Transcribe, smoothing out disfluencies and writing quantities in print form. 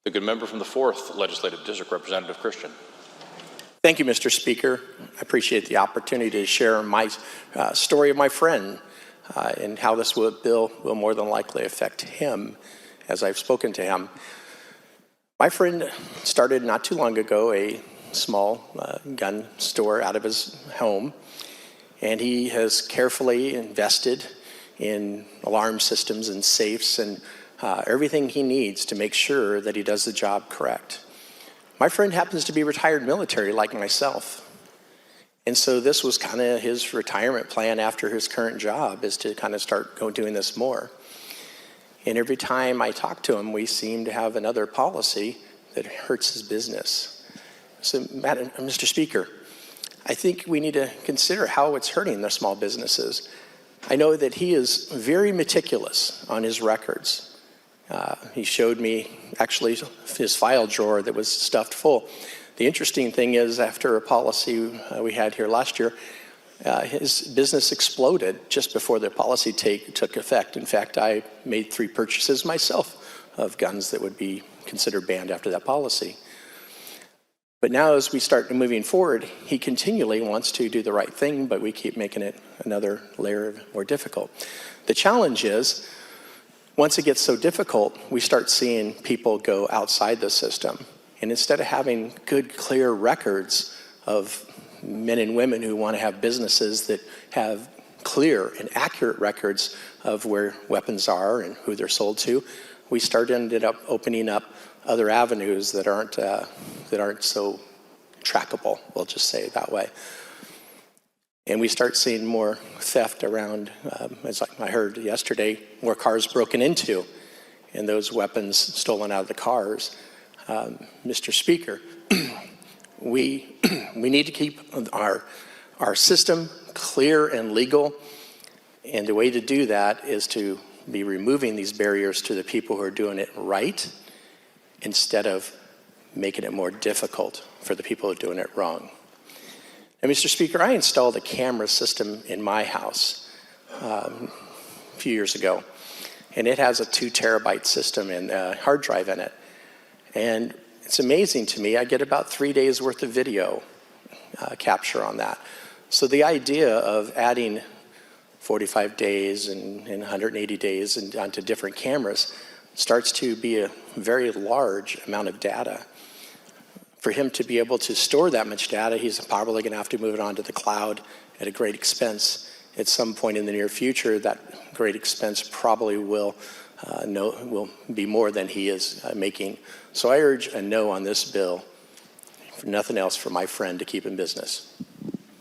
The good member from the 4th Legislative District, Representative Christian. Thank you, Mr. Speaker. I appreciate the opportunity to share my story of my friend and how this bill will more than likely affect him as I've spoken to him. My friend started not too long ago a small gun store out of his home, and he has carefully invested in alarm systems and safes and everything he needs to make sure that he does the job correct. My friend happens to be retired military like myself, and so this was kind of his retirement plan after his current job, is to kind of start doing this more. And every time I talk to him, we seem to have another policy that hurts his business. So, Mr. Speaker, I think we need to consider how it's hurting the small businesses. I know that he is very meticulous on his records. He showed me actually his file drawer that was stuffed full. The interesting thing is, after a policy we had here last year, his business exploded just before the policy took effect. In fact, I made 3 purchases myself of guns that would be considered banned after that policy. But now as we start moving forward, he continually wants to do the right thing, but we keep making it another layer more difficult. The challenge is, once it gets so difficult, we start seeing people go outside the system. And instead of having good, clear records of men and women who want to have businesses that have clear and accurate records of where weapons are and who they're sold to, we ended up opening up other avenues that aren't so trackable, we'll just say it that way. And we start seeing more theft around, as I heard yesterday, more cars broken into and those weapons stolen out of the cars. Mr. Speaker, we need to keep our system clear and legal, and the way to do that is to be removing these barriers to the people who are doing it right, instead of making it more difficult for the people who are doing it wrong. And Mr. Speaker, I installed a camera system in my house a few years ago, and it has a 2 terabyte system and a hard drive in it. And it's amazing to me, I get about 3 days worth of video capture on that. So the idea of adding 45 days and 180 days and onto different cameras starts to be a very large amount of data. For him to be able to store that much data, he's probably going to have to move it onto the cloud at a great expense. At some point in the near future, that great expense probably will be more than he is making. So I urge a no on this bill, for nothing else, for my friend to keep in business.